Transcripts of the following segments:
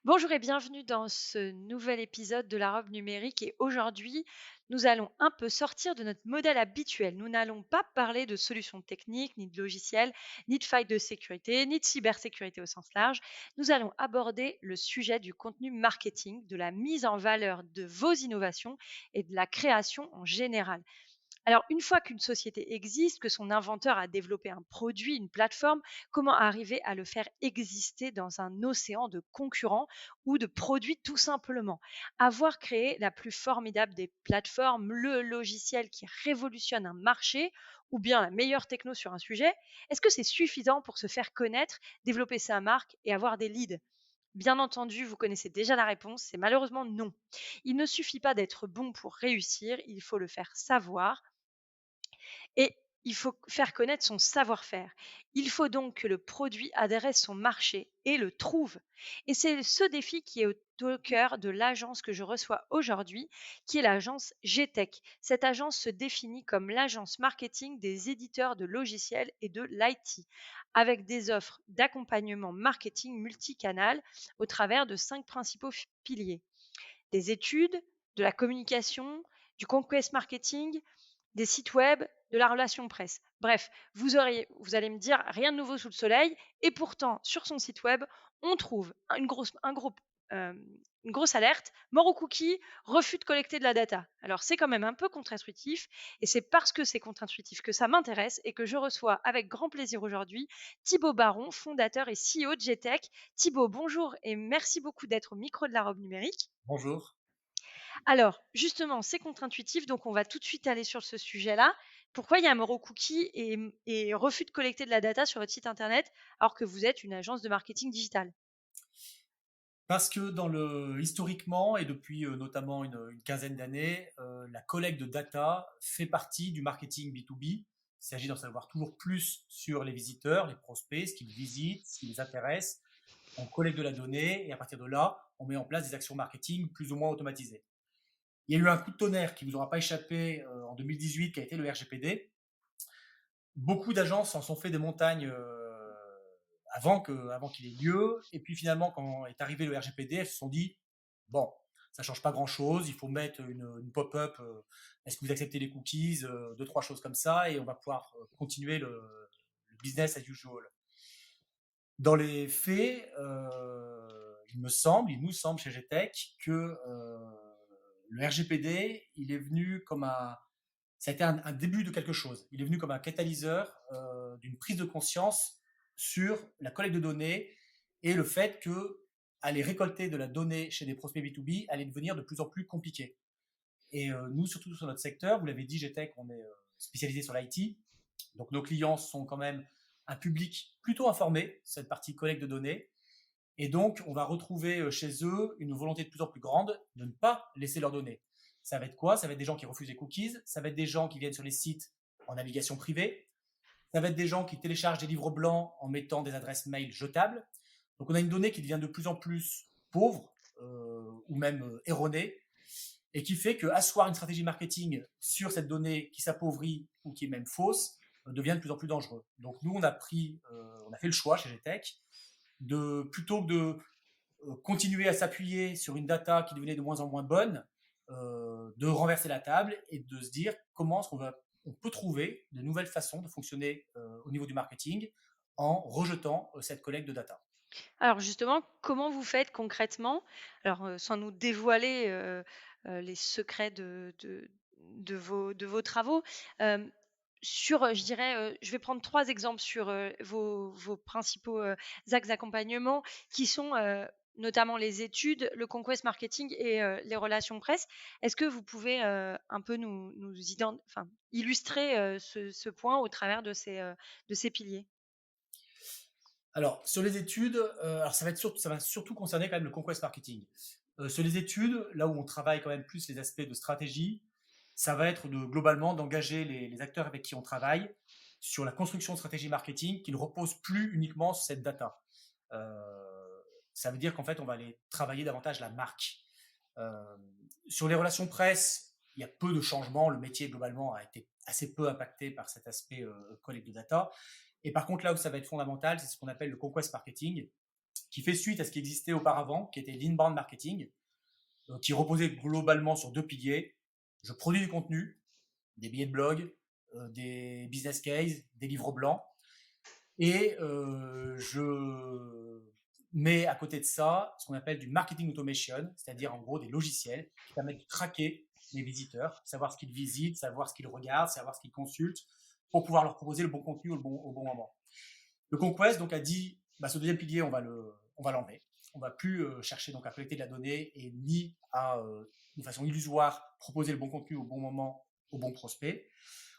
Bonjour et bienvenue dans ce nouvel épisode de la robe numérique. Et aujourd'hui, nous allons un peu sortir de notre modèle habituel. Nous n'allons pas parler de solutions techniques, ni de logiciels, ni de failles de sécurité, ni de cybersécurité au sens large. Nous allons aborder le sujet du contenu marketing, de la mise en valeur de vos innovations et de la création en général. Alors, une fois qu'une société existe, que son inventeur a développé un produit, une plateforme, comment arriver à le faire exister dans un océan de concurrents ou de produits tout simplement? Avoir créé la plus formidable des plateformes, le logiciel qui révolutionne un marché ou bien la meilleure techno sur un sujet, est-ce que c'est suffisant pour se faire connaître, développer sa marque et avoir des leads? Bien entendu, vous connaissez déjà la réponse, c'est malheureusement non. Il ne suffit pas d'être bon pour réussir, il faut le faire savoir et il faut faire connaître son savoir-faire. Il faut donc que le produit adresse son marché et le trouve. Et c'est ce défi qui est au cœur de l'agence que je reçois aujourd'hui, qui est l'agence GTech. Cette agence se définit comme l'agence marketing des éditeurs de logiciels et de l'IT, avec des offres d'accompagnement marketing multicanal au travers de 5 principaux piliers: des études, de la communication, du conquest marketing, des sites web, de la relation presse. Bref, vous allez me dire rien de nouveau sous le soleil. Et pourtant, sur son site web, on trouve euh, une grosse alerte, mort aux cookies, refus de collecter de la data. Alors c'est quand même un peu contre-intuitif, et c'est parce que c'est contre-intuitif que ça m'intéresse et que je reçois avec grand plaisir aujourd'hui Thibaut Baron, fondateur et CEO de GTech. Thibaut, bonjour et merci beaucoup d'être au micro de la robe numérique. Bonjour. Alors, justement, c'est contre-intuitif, donc on va tout de suite aller sur ce sujet-là. Pourquoi il y a un Moro Cookie et refus de collecter de la data sur votre site internet alors que vous êtes une agence de marketing digital? Parce que historiquement et depuis notamment une quinzaine d'années, la collecte de data fait partie du marketing B2B. Il s'agit d'en savoir toujours plus sur les visiteurs, les prospects, ce qu'ils visitent, ce qui les intéresse. On collecte de la donnée et à partir de là, on met en place des actions marketing plus ou moins automatisées. Il y a eu un coup de tonnerre qui ne vous aura pas échappé en 2018 qui a été le RGPD. Beaucoup d'agences s'en sont fait des montagnes avant qu'il ait lieu. Et puis finalement, quand est arrivé le RGPD, elles se sont dit bon, ça change pas grand-chose. Il faut mettre une pop-up. Est-ce que vous acceptez les cookies, deux trois choses comme ça, et on va pouvoir continuer le business as usual. Dans les faits, il nous semble chez GTech que le RGPD, il est venu comme ça a été un début de quelque chose. Il est venu comme un catalyseur d'une prise de conscience sur la collecte de données et le fait que aller récolter de la donnée chez des prospects B2B allait devenir de plus en plus compliqué. Et nous, surtout sur notre secteur, vous l'avez dit, GTech, on est spécialisé sur l'IT. Donc nos clients sont quand même un public plutôt informé, cette partie collecte de données. Et donc, on va retrouver chez eux une volonté de plus en plus grande de ne pas laisser leurs données. Ça va être quoi? Ça va être des gens qui refusent les cookies, ça va être des gens qui viennent sur les sites en navigation privée, ça va être des gens qui téléchargent des livres blancs en mettant des adresses mail jetables. Donc on a une donnée qui devient de plus en plus pauvre ou même erronée et qui fait que asseoir une stratégie marketing sur cette donnée qui s'appauvrit ou qui est même fausse devient de plus en plus dangereux. Donc nous on a fait le choix chez GTech de plutôt que de continuer à s'appuyer sur une data qui devenait de moins en moins bonne, de renverser la table et de se dire comment est-ce on peut trouver de nouvelles façons de fonctionner au niveau du marketing en rejetant cette collecte de data. Alors justement, comment vous faites concrètement? Alors, sans nous dévoiler, les secrets de vos travaux, hem, je dirais, je vais prendre 3 exemples sur, vos principaux, axes d'accompagnement qui sont, notamment les études, le conquest marketing et les relations presse. Est-ce que vous pouvez, un peu illustrer, ce point au travers de ces piliers? Alors sur les études, alors ça va surtout concerner quand même le conquest marketing. Sur les études, là où on travaille quand même plus les aspects de stratégie, ça va être globalement d'engager les acteurs avec qui on travaille sur la construction de stratégie marketing qui ne repose plus uniquement sur cette data. Euh, Ça veut dire qu'en fait, on va aller travailler davantage la marque. Euh, sur les relations presse, il y a peu de changements. Le métier, globalement, a été assez peu impacté par cet aspect collecte de data. Et par contre, là où ça va être fondamental, c'est ce qu'on appelle le conquest marketing, qui fait suite à ce qui existait auparavant, qui était l'inbound marketing, qui reposait globalement sur deux piliers. Je produis du contenu, des billets de blog, des business cases, des livres blancs, et je mets à côté de ça ce qu'on appelle du marketing automation, c'est-à-dire en gros des logiciels qui permettent de traquer les visiteurs, savoir ce qu'ils visitent, savoir ce qu'ils regardent, savoir ce qu'ils consultent, pour pouvoir leur proposer le bon contenu au bon moment. Le Conquest donc a dit, bah, ce deuxième pilier, on va l'enlever. On va plus chercher donc à collecter de la donnée et ni à, de façon illusoire, proposer le bon contenu au bon moment au bon prospect.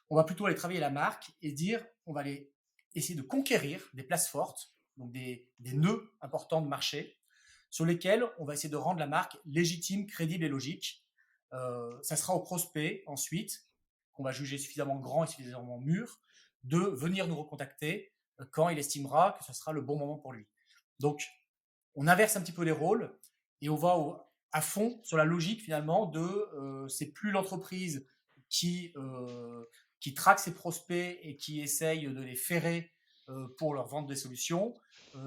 On va plutôt aller travailler la marque et dire, on va aller essayer de conquérir des places fortes, donc des nœuds importants de marché, sur lesquels on va essayer de rendre la marque légitime, crédible et logique. Ça sera au prospect ensuite, qu'on va juger suffisamment grand et suffisamment mûr, de venir nous recontacter quand il estimera que ce sera le bon moment pour lui. Donc, on inverse un petit peu les rôles et on va à fond sur la logique finalement de c'est plus l'entreprise qui traque ses prospects et qui essaye de les ferrer pour leur vendre des solutions.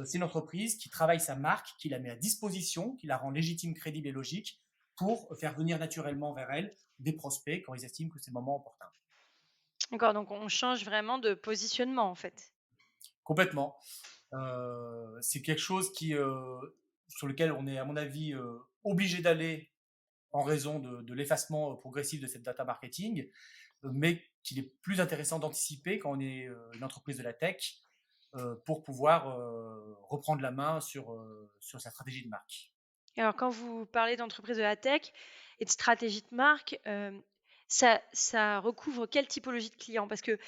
C'est une entreprise qui travaille sa marque, qui la met à disposition, qui la rend légitime, crédible et logique pour faire venir naturellement vers elle des prospects quand ils estiment que c'est le moment opportun. D'accord, donc on change vraiment de positionnement en fait. Complètement. C'est quelque chose sur lequel on est, à mon avis, obligé d'aller en raison de l'effacement progressif de cette data marketing, mais qu'il est plus intéressant d'anticiper quand on est une entreprise de la tech pour pouvoir reprendre la main sur sa stratégie de marque. Alors quand vous parlez d'entreprise de la tech et de stratégie de marque, ça recouvre quelle typologie de clients? Parce que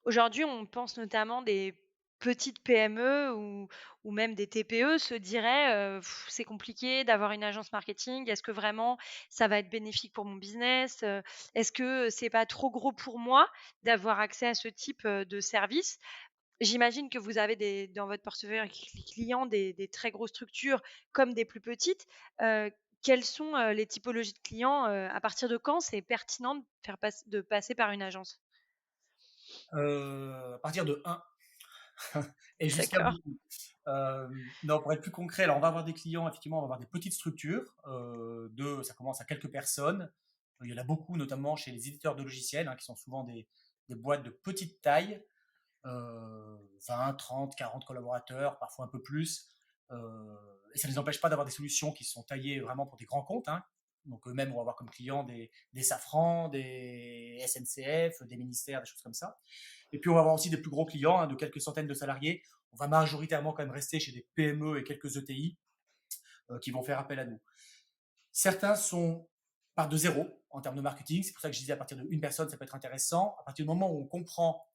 aujourd'hui, on pense notamment des petites PME ou même des TPE se diraient, «C'est compliqué d'avoir une agence marketing. Est-ce que vraiment ça va être bénéfique pour mon business? Est-ce que c'est pas trop gros pour moi d'avoir accès à ce type, de service?» J'imagine que vous avez dans votre portefeuille clients des très grosses structures comme des plus petites. Quelles sont, les typologies de clients, à partir de quand c'est pertinent de passer par une agence? À partir de 1 et jusqu'à D'accord. beaucoup. Non, pour être plus concret, alors on va avoir des clients, effectivement, on va avoir des petites structures, ça commence à quelques personnes. Il y en a beaucoup, notamment chez les éditeurs de logiciels, hein, qui sont souvent des boîtes de petite taille, 20, 30, 40 collaborateurs, parfois un peu plus. Et ça ne les empêche pas d'avoir des solutions qui sont taillées vraiment pour des grands comptes, hein. Donc eux-mêmes vont avoir comme clients des Safran, des SNCF, des ministères, des choses comme ça. Et puis on va avoir aussi des plus gros clients, hein, de quelques centaines de salariés. On va majoritairement quand même rester chez des PME et quelques ETI qui vont faire appel à nous. Certains partent de zéro en termes de marketing. C'est pour ça que je disais à partir d'une personne, ça peut être intéressant. À partir du moment où on comprend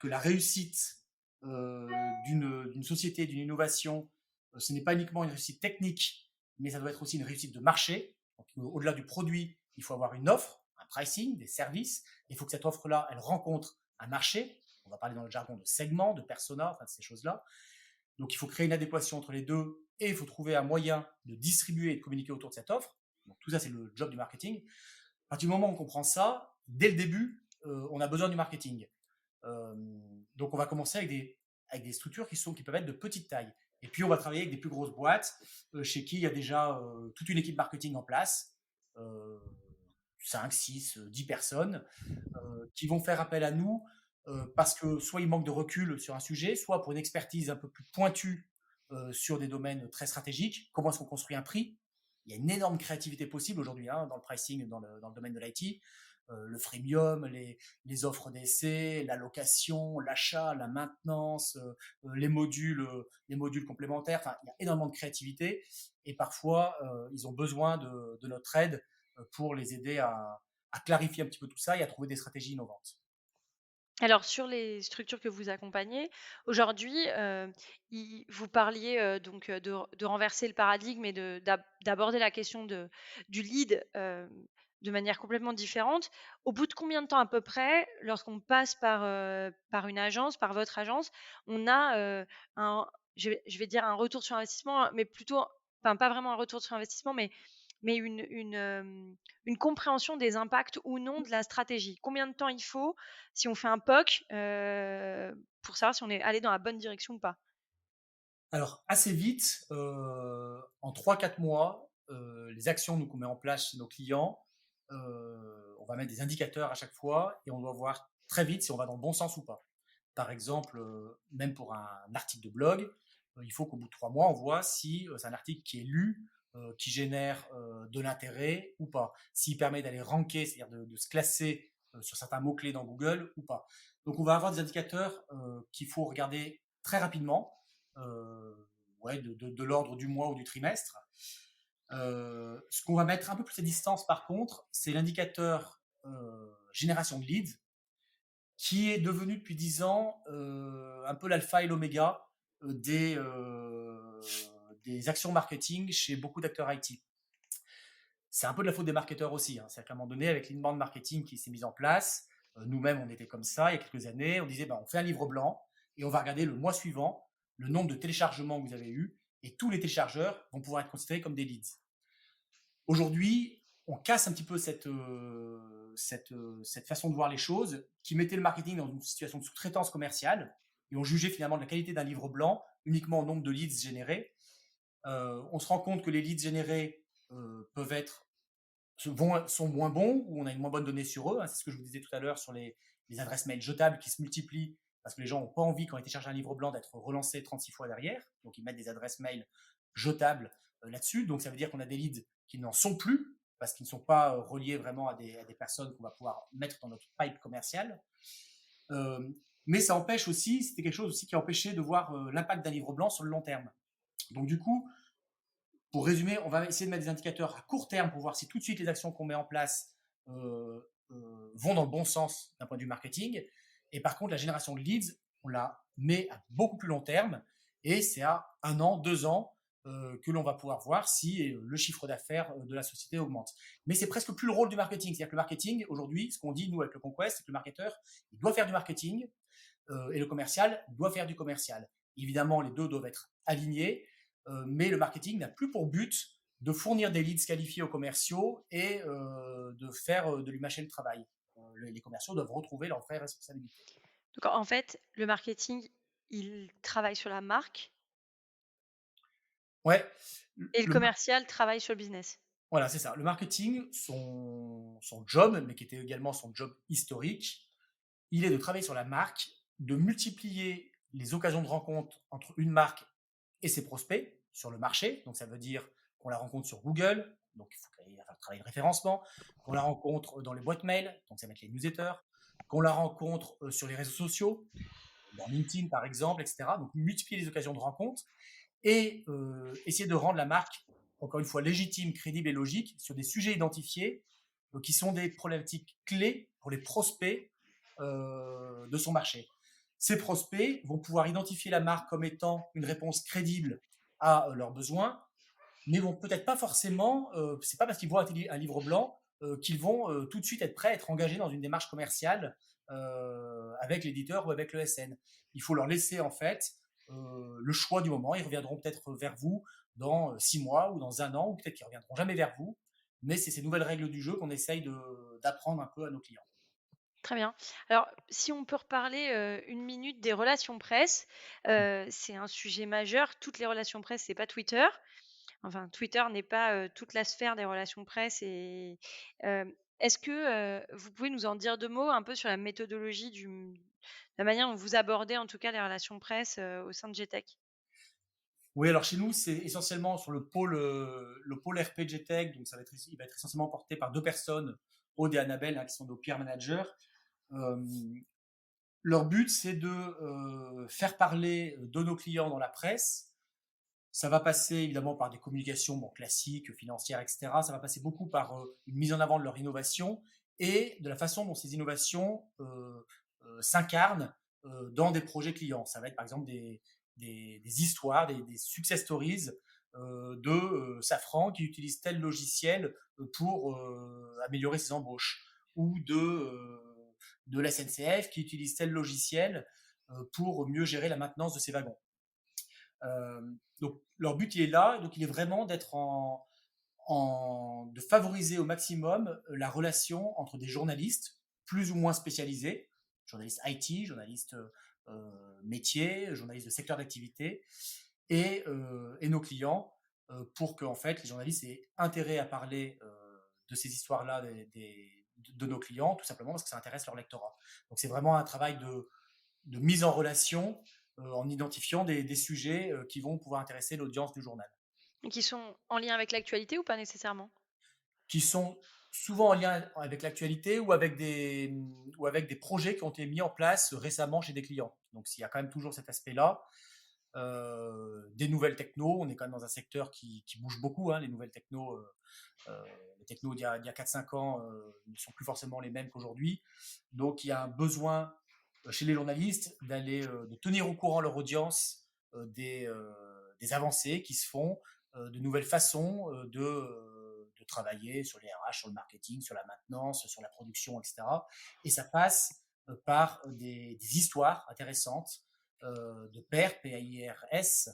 que la réussite d'une société, d'une innovation, ce n'est pas uniquement une réussite technique, mais ça doit être aussi une réussite de marché. Donc, au-delà du produit, il faut avoir une offre, un pricing, des services. Il faut que cette offre-là, elle rencontre un marché. On va parler dans le jargon de segment, de persona, enfin de ces choses-là. Donc il faut créer une adéquation entre les deux et il faut trouver un moyen de distribuer et de communiquer autour de cette offre. Donc tout ça, c'est le job du marketing. À partir du moment où on comprend ça, dès le début, on a besoin du marketing. Euh, donc on va commencer avec des structures qui peuvent être de petite taille. Et puis on va travailler avec des plus grosses boîtes chez qui il y a déjà toute une équipe marketing en place, euh, 5, 6, 10 personnes, qui vont faire appel à nous parce que soit ils manquent de recul sur un sujet, soit pour une expertise un peu plus pointue sur des domaines très stratégiques. Comment est-ce qu'on construit un prix? Il y a une énorme créativité possible aujourd'hui, hein, dans le pricing, dans le domaine de l'IT. Le freemium, les offres d'essai, la location, l'achat, la maintenance, les modules complémentaires. Enfin, il y a énormément de créativité et parfois ils ont besoin de notre aide pour les aider à clarifier un petit peu tout ça et à trouver des stratégies innovantes. Alors sur les structures que vous accompagnez, aujourd'hui, vous parliez, donc, de renverser le paradigme et d'aborder la question du lead, de manière complètement différente. Au bout de combien de temps à peu près, lorsqu'on passe par une agence, par votre agence, on a, un je vais dire un retour sur investissement, mais plutôt enfin pas vraiment un retour sur investissement, mais une compréhension des impacts ou non de la stratégie? Combien de temps il faut si on fait un POC, pour savoir si on est allé dans la bonne direction ou pas? Alors, assez vite, en 3-4 mois, les actions qu'on met en place chez nos clients, on va mettre des indicateurs à chaque fois et on doit voir très vite si on va dans le bon sens ou pas. Par exemple, même pour un article de blog, il faut qu'au bout de 3 mois, on voit si c'est un article qui est lu, qui génère de l'intérêt ou pas, s'il permet d'aller ranker, c'est-à-dire de se classer sur certains mots-clés dans Google ou pas. Donc on va avoir des indicateurs qu'il faut regarder très rapidement, euh, ouais, de l'ordre du mois ou du trimestre. Ce qu'on va mettre un peu plus à distance, par contre, c'est l'indicateur génération de leads, qui est devenu depuis 10 ans un peu l'alpha et l'oméga des actions marketing chez beaucoup d'acteurs IT. C'est un peu de la faute des marketeurs aussi. Hein. C'est qu'à un moment donné, avec l'inbound marketing qui s'est mis en place, nous-mêmes, on était comme ça il y a quelques années. On disait, on fait un livre blanc et on va regarder le mois suivant le nombre de téléchargements que vous avez eu et tous les téléchargeurs vont pouvoir être considérés comme des leads. Aujourd'hui, on casse un petit peu cette façon de voir les choses qui mettait le marketing dans une situation de sous-traitance commerciale et on jugeait finalement de la qualité d'un livre blanc uniquement au nombre de leads générés. On se rend compte que les leads générés peuvent être sont moins bons ou on a une moins bonne donnée sur eux. Hein, c'est ce que je vous disais tout à l'heure sur les adresses mail jetables qui se multiplient parce que les gens n'ont pas envie, quand ils téléchargent un livre blanc, d'être relancés 36 fois derrière. Donc, ils mettent des adresses mail jetables là-dessus. Donc, ça veut dire qu'on a des leads qui n'en sont plus parce qu'ils ne sont pas reliés vraiment à des personnes qu'on va pouvoir mettre dans notre pipe commercial. Mais ça empêche aussi, c'était quelque chose aussi qui a empêché de voir l'impact d'un livre blanc sur le long terme. Donc, du coup, pour résumer, on va essayer de mettre des indicateurs à court terme pour voir si tout de suite les actions qu'on met en place vont dans le bon sens d'un point de vue marketing. Et par contre, la génération de leads, on la met à beaucoup plus long terme et c'est à 1 an, 2 ans que l'on va pouvoir voir si le chiffre d'affaires de la société augmente. Mais c'est presque plus le rôle du marketing. C'est-à-dire que le marketing, aujourd'hui, ce qu'on dit, nous, avec le Conquest, c'est que le marketeur, il doit faire du marketing et le commercial doit faire du commercial. Évidemment, les deux doivent être alignés, mais le marketing n'a plus pour but de fournir des leads qualifiés aux commerciaux et de lui mâcher le travail. Les commerciaux doivent retrouver leur vraie responsabilité. Donc en fait, le marketing, il travaille sur la marque Ouais, et le commercial travaille sur le business. voilà, c'est ça. Le marketing, son job, mais qui était également son job historique, il est de travailler sur la marque, de multiplier les occasions de rencontre entre une marque et ses prospects sur le marché. Donc, ça veut dire qu'on la rencontre sur Google, donc il faut travailler le référencement, qu'on la rencontre dans les boîtes mail, donc ça va être les newsletters, qu'on la rencontre sur les réseaux sociaux, dans LinkedIn par exemple, etc. Donc, multiplier les occasions de rencontre et essayer de rendre la marque, encore une fois, légitime, crédible et logique sur des sujets identifiés qui sont des problématiques clés pour les prospects de son marché. Ces prospects vont pouvoir identifier la marque comme étant une réponse crédible à leurs besoins, mais vont peut-être pas forcément, c'est pas parce qu'ils voient un livre blanc qu'ils vont tout de suite être prêts à être engagés dans une démarche commerciale avec l'éditeur ou avec le SN. Il faut leur laisser en fait le choix du moment. Ils reviendront peut-être vers vous dans 6 mois ou dans 1 an, ou peut-être qu'ils reviendront jamais vers vous. Mais c'est ces nouvelles règles du jeu qu'on essaye d'apprendre un peu à nos clients. Très bien. Alors, si on peut reparler, 1 minute des relations presse, c'est un sujet majeur. Toutes les relations presse, c'est pas Twitter. Enfin, Twitter n'est pas, toute la sphère des relations presse et est-ce que, vous pouvez nous en dire 2 mots un peu sur la méthodologie la manière dont vous abordez en tout cas les relations presse, au sein de GTech? Oui, alors chez nous, c'est essentiellement sur le pôle RPG Tech, donc il va être essentiellement porté par 2 personnes, Aude et Annabelle, hein, qui sont nos peer managers. Euh, Leur but, c'est de faire parler de nos clients dans la presse. Ça va passer évidemment par des communications classiques, financières, etc. Ça va passer beaucoup par une mise en avant de leur innovation et de la façon dont ces innovations s'incarnent dans des projets clients. Ça va être par exemple des histoires, des success stories de Safran qui utilise tel logiciel pour améliorer ses embauches ou de la SNCF qui utilise tel logiciel pour mieux gérer la maintenance de ses wagons. Euh, donc leur but il est là, donc il est vraiment de favoriser au maximum la relation entre des journalistes plus ou moins spécialisés, journalistes IT, journalistes métiers, journalistes de secteur d'activité, et nos clients pour que en fait, les journalistes aient intérêt à parler de ces histoires-là de nos clients, tout simplement parce que ça intéresse leur lectorat. Donc c'est vraiment un travail de mise en relation en identifiant des sujets qui vont pouvoir intéresser l'audience du journal, Et qui sont en lien avec l'actualité ou pas nécessairement? qui sont souvent en lien avec l'actualité ou avec des projets qui ont été mis en place récemment chez des clients. Donc il y a quand même toujours cet aspect-là. Des nouvelles techno, on est quand même dans un secteur qui bouge beaucoup, hein, les nouvelles techno. Les technos d'il y a 4-5 ans ne sont plus forcément les mêmes qu'aujourd'hui. Donc il y a un besoin chez les journalistes de tenir au courant leur audience des avancées qui se font, de nouvelles façons de travailler sur les RH, sur le marketing, sur la maintenance, sur la production, etc. Et ça passe par des histoires intéressantes de pairs, PAIRS,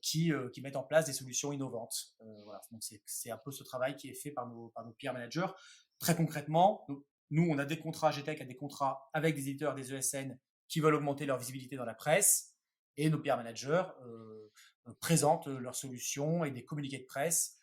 qui mettent en place des solutions innovantes. Voilà. Donc c'est un peu ce travail qui est fait par nos peer managers. Très concrètement, nous, on a des contrats, GTEC a des contrats avec des éditeurs, des ESN qui veulent augmenter leur visibilité dans la presse, et nos peer managers présentent leurs solutions et des communiqués de presse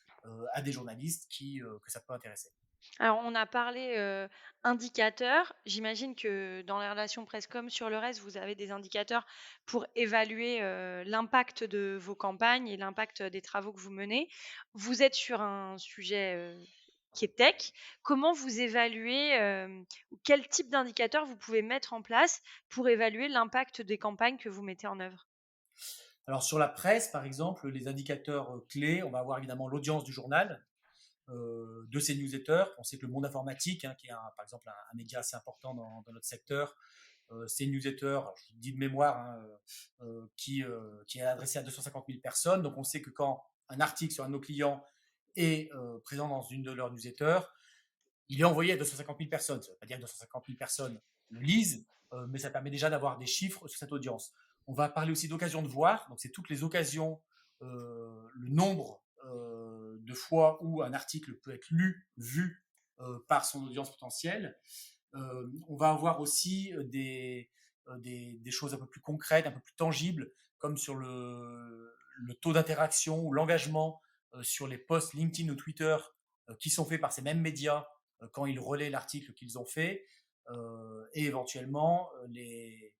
à des journalistes que ça peut intéresser. Alors, on a parlé indicateurs. J'imagine que dans les relations presse comme sur le reste, vous avez des indicateurs pour évaluer l'impact de vos campagnes et l'impact des travaux que vous menez. Vous êtes sur un sujet qui est tech. Comment vous évaluez, ou quel type d'indicateurs vous pouvez mettre en place pour évaluer l'impact des campagnes que vous mettez en œuvre? Alors sur la presse, par exemple, les indicateurs clés, on va avoir évidemment l'audience du journal, de ces newsletters. On sait que le monde informatique, hein, qui est par exemple un média assez important dans notre secteur, c'est une newsletter, je dis de mémoire, hein, qui est adressée à 250 000 personnes. Donc on sait que quand un article sur un de nos clients est présent dans une de leurs newsletters, il est envoyé à 250 000 personnes. Ça ne veut pas dire que 250 000 personnes le lisent, mais ça permet déjà d'avoir des chiffres sur cette audience. On va parler aussi d'occasions de voir, donc c'est toutes les occasions, le nombre de fois où un article peut être lu, vu par son audience potentielle. On va avoir aussi des choses un peu plus concrètes, un peu plus tangibles, comme sur le taux d'interaction ou l'engagement sur les posts LinkedIn ou Twitter qui sont faits par ces mêmes médias quand ils relaient l'article qu'ils ont fait, et éventuellement les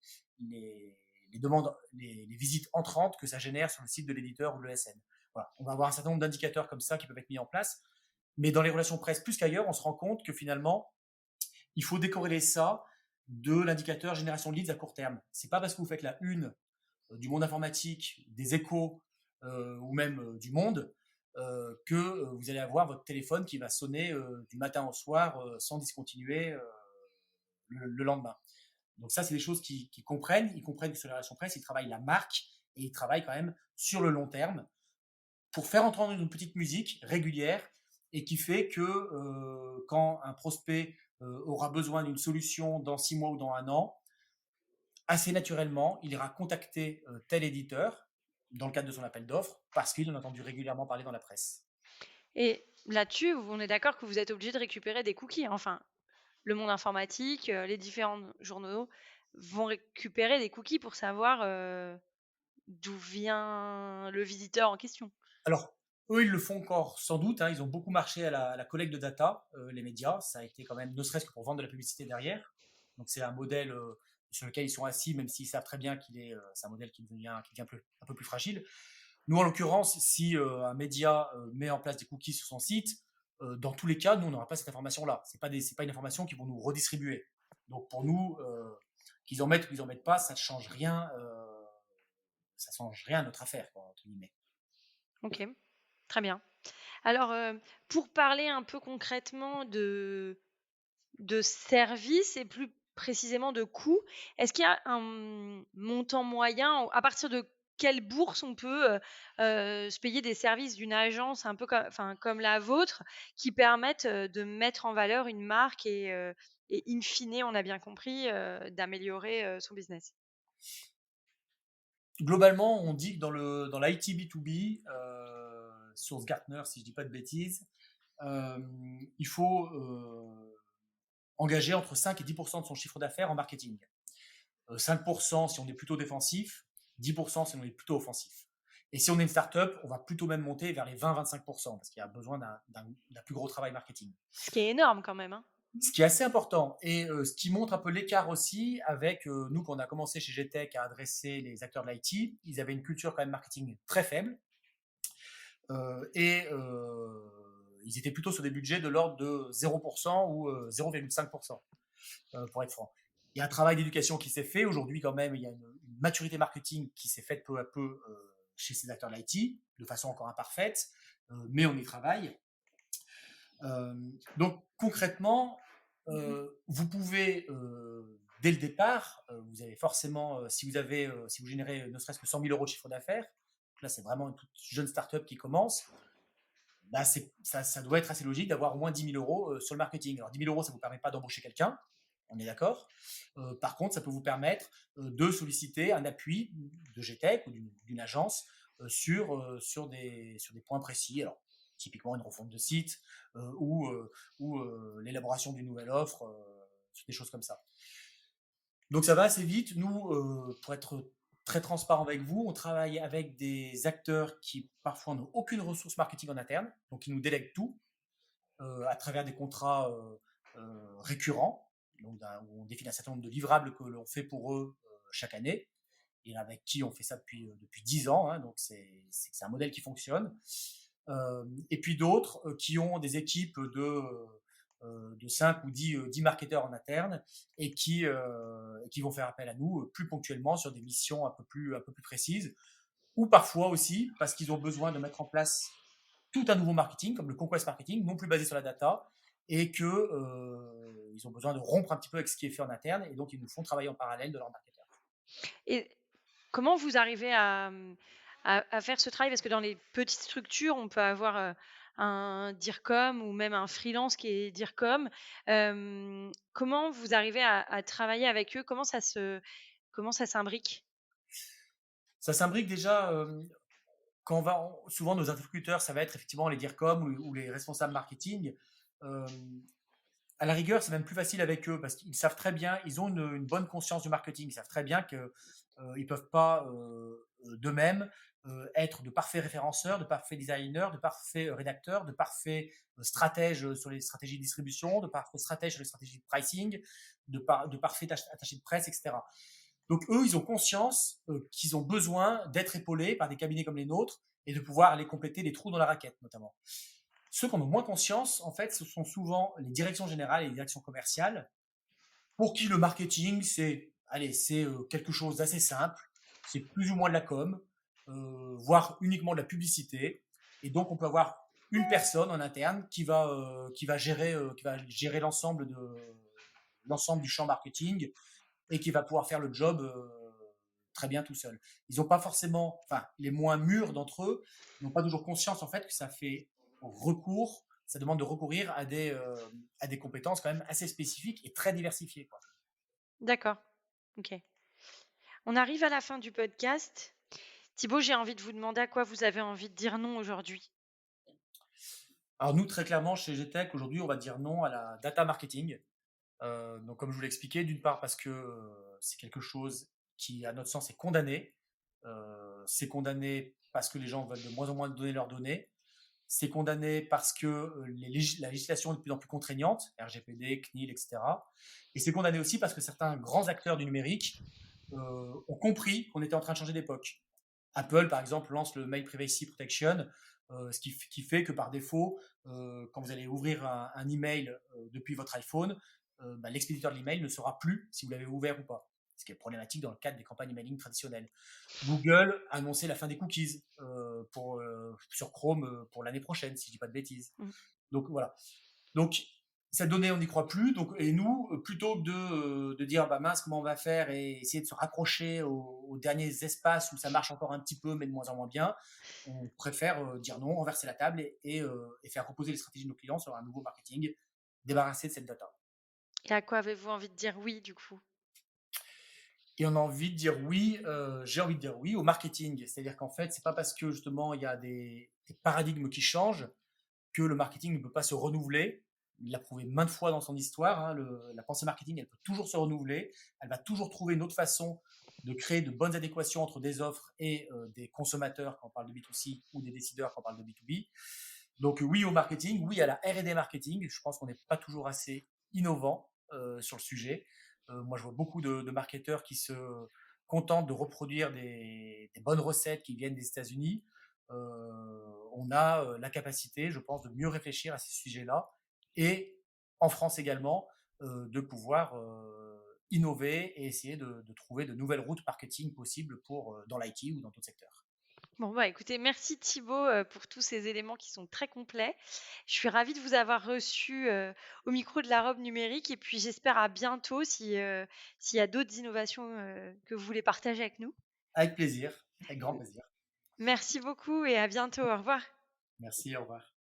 demandes, les visites entrantes que ça génère sur le site de l'éditeur ou de l'ESN. Voilà. On va avoir un certain nombre d'indicateurs comme ça qui peuvent être mis en place. Mais dans les relations presse plus qu'ailleurs, on se rend compte que finalement, il faut décorréler ça de l'indicateur génération de leads à court terme. C'est pas parce que vous faites la une du monde informatique, des échos ou même du monde que vous allez avoir votre téléphone qui va sonner du matin au soir sans discontinuer le lendemain. Donc ça, c'est des choses qu'ils comprennent. Ils comprennent que sur la relation presse, ils travaillent la marque et ils travaillent quand même sur le long terme pour faire entendre une petite musique régulière et qui fait que quand un prospect aura besoin d'une solution dans 6 mois ou dans un an, assez naturellement, il ira contacter tel éditeur dans le cadre de son appel d'offres parce qu'il en a entendu régulièrement parler dans la presse. Et là-dessus, on est d'accord que vous êtes obligé de récupérer des cookies. Enfin, le monde informatique, les différents journaux vont récupérer des cookies pour savoir d'où vient le visiteur en question. Alors, eux, ils le font encore sans doute, hein, ils ont beaucoup marché à la collecte de data, les médias, ça a été quand même, ne serait-ce que pour vendre de la publicité derrière. Donc c'est un modèle sur lequel ils sont assis, même s'ils savent très bien c'est un modèle qui devient un peu plus fragile. Nous, en l'occurrence, si un média met en place des cookies sur son site, dans tous les cas, nous, on n'aura pas cette information-là. C'est pas une information qu'ils vont nous redistribuer. Donc pour nous, qu'ils en mettent ou qu'ils en mettent pas, ça change rien à notre affaire, quoi, entre guillemets. Ok, très bien. Alors, pour parler un peu concrètement de services et plus précisément de coûts, est-ce qu'il y a un montant moyen, à partir de quelle bourse on peut se payer des services d'une agence un peu comme, enfin, comme la vôtre qui permettent de mettre en valeur une marque et in fine, on a bien compris, d'améliorer son business? Globalement, on dit que dans l'IT B2B, source Gartner, si je dis pas de bêtises, il faut engager entre 5 et 10% de son chiffre d'affaires en marketing. 5% si on est plutôt défensif, 10% si on est plutôt offensif. Et si on est une startup, on va plutôt même monter vers les 20-25% parce qu'il y a besoin d'un plus gros travail marketing. Ce qui est énorme quand même, hein. Ce qui est assez important et ce qui montre un peu l'écart aussi avec nous, quand on a commencé chez GTech à adresser les acteurs de l'IT, ils avaient une culture quand même marketing très faible et ils étaient plutôt sur des budgets de l'ordre de 0% ou 0,5%, pour être franc. Il y a un travail d'éducation qui s'est fait. Aujourd'hui, quand même, il y a une maturité marketing qui s'est faite peu à peu chez ces acteurs de l'IT, de façon encore imparfaite, mais on y travaille. Donc concrètement, vous pouvez dès le départ, vous avez forcément, si vous générez ne serait-ce que 100 000 euros de chiffre d'affaires, là c'est vraiment une toute jeune start-up qui commence, bah ça doit être assez logique d'avoir au moins 10 000 euros sur le marketing. Alors 10 000 euros, ça ne vous permet pas d'embaucher quelqu'un, on est d'accord. Par contre, ça peut vous permettre de solliciter un appui de GTech ou d'une agence sur des points précis. Alors, typiquement une refonte de site ou l'élaboration d'une nouvelle offre, sur des choses comme ça. Donc ça va assez vite. Nous, pour être très transparent avec vous, on travaille avec des acteurs qui parfois n'ont aucune ressource marketing en interne, donc ils nous délèguent tout à travers des contrats récurrents, donc où on définit un certain nombre de livrables que l'on fait pour eux chaque année, et avec qui on fait ça depuis 10 ans, hein, donc c'est un modèle qui fonctionne. Et puis d'autres qui ont des équipes de 5 ou 10 marketeurs en interne et qui vont faire appel à nous plus ponctuellement sur des missions un peu plus précises, ou parfois aussi parce qu'ils ont besoin de mettre en place tout un nouveau marketing, comme le conquest marketing, non plus basé sur la data, et que ils ont besoin de rompre un petit peu avec ce qui est fait en interne, et donc ils nous font travailler en parallèle de leurs marketeurs. Et comment vous arrivez à faire ce travail? Parce que dans les petites structures, on peut avoir, un DIRCOM ou même un freelance qui est DIRCOM. Comment vous arrivez à travailler avec eux? Comment ça s'imbrique? Ça s'imbrique déjà quand souvent nos interlocuteurs, ça va être effectivement les DIRCOM ou les responsables marketing. Euh, à la rigueur, c'est même plus facile avec eux parce qu'ils savent très bien, ils ont une bonne conscience du marketing. Ils savent très bien que ils peuvent pas d'eux-mêmes être de parfaits référenceurs, de parfaits designers, de parfaits rédacteurs, de parfaits stratèges sur les stratégies de distribution, de parfaits stratèges sur les stratégies de pricing, de parfaits attachés de presse, etc. Donc eux, ils ont conscience qu'ils ont besoin d'être épaulés par des cabinets comme les nôtres et de pouvoir aller compléter les trous dans la raquette, notamment. Ceux qui en ont moins conscience, en fait, ce sont souvent les directions générales et les directions commerciales, pour qui le marketing, c'est quelque chose d'assez simple, c'est plus ou moins de la com, voire uniquement de la publicité, et donc on peut avoir une personne en interne qui va gérer l'ensemble du champ marketing et qui va pouvoir faire le job très bien tout seul. Ils n'ont pas forcément, enfin, les moins mûrs d'entre eux n'ont pas toujours conscience en fait que ça demande de recourir à des compétences quand même assez spécifiques et très diversifiées, quoi. D'accord, OK. On arrive à la fin du podcast. Thibaut, j'ai envie de vous demander à quoi vous avez envie de dire non aujourd'hui? Alors nous, très clairement, chez GTech, aujourd'hui, on va dire non à la data marketing. Donc comme je vous l'ai expliqué, d'une part parce que c'est quelque chose qui, à notre sens, est condamné. C'est condamné parce que les gens veulent de moins en moins donner leurs données. C'est condamné parce que la législation est de plus en plus contraignante, RGPD, CNIL, etc. Et c'est condamné aussi parce que certains grands acteurs du numérique ont compris qu'on était en train de changer d'époque. Apple, par exemple, lance le Mail Privacy Protection, ce qui fait que par défaut, quand vous allez ouvrir un email depuis votre iPhone, l'expéditeur de l'email ne saura plus si vous l'avez ouvert ou pas. Ce qui est problématique dans le cadre des campagnes emailing traditionnelles. Google a annoncé la fin des cookies sur Chrome pour l'année prochaine, si je ne dis pas de bêtises. Mmh. Donc voilà. Donc cette donnée, on n'y croit plus. Donc, et nous, plutôt que de dire bah mince, comment on va faire et essayer de se raccrocher aux derniers espaces où ça marche encore un petit peu, mais de moins en moins bien, on préfère dire non, renverser la table et faire reposer les stratégies de nos clients sur un nouveau marketing, débarrasser de cette data. Et à quoi avez-vous envie de dire oui, du coup? Et on a envie de dire oui, j'ai envie de dire oui au marketing. C'est-à-dire qu'en fait, c'est pas parce que justement il y a des paradigmes qui changent que le marketing ne peut pas se renouveler. Il l'a prouvé maintes fois dans son histoire, hein, la pensée marketing, elle peut toujours se renouveler. Elle va toujours trouver une autre façon de créer de bonnes adéquations entre des offres et des consommateurs quand on parle de B2C ou des décideurs quand on parle de B2B. Donc oui au marketing, oui à la R&D marketing. Je pense qu'on n'est pas toujours assez innovant sur le sujet. Moi, je vois beaucoup de marketeurs qui se contentent de reproduire des bonnes recettes qui viennent des États-Unis. On a la capacité, je pense, de mieux réfléchir à ces sujets-là et en France également, de pouvoir innover et essayer de trouver de nouvelles routes marketing possibles pour dans l'IT ou dans d'autres secteurs. Bon, bah, écoutez, merci Thibaut, pour tous ces éléments qui sont très complets. Je suis ravie de vous avoir reçu, au micro de la robe numérique et puis j'espère à bientôt si, s'il y a d'autres innovations, que vous voulez partager avec nous. Avec plaisir, avec grand plaisir. Merci beaucoup et à bientôt. Au revoir. Merci, au revoir.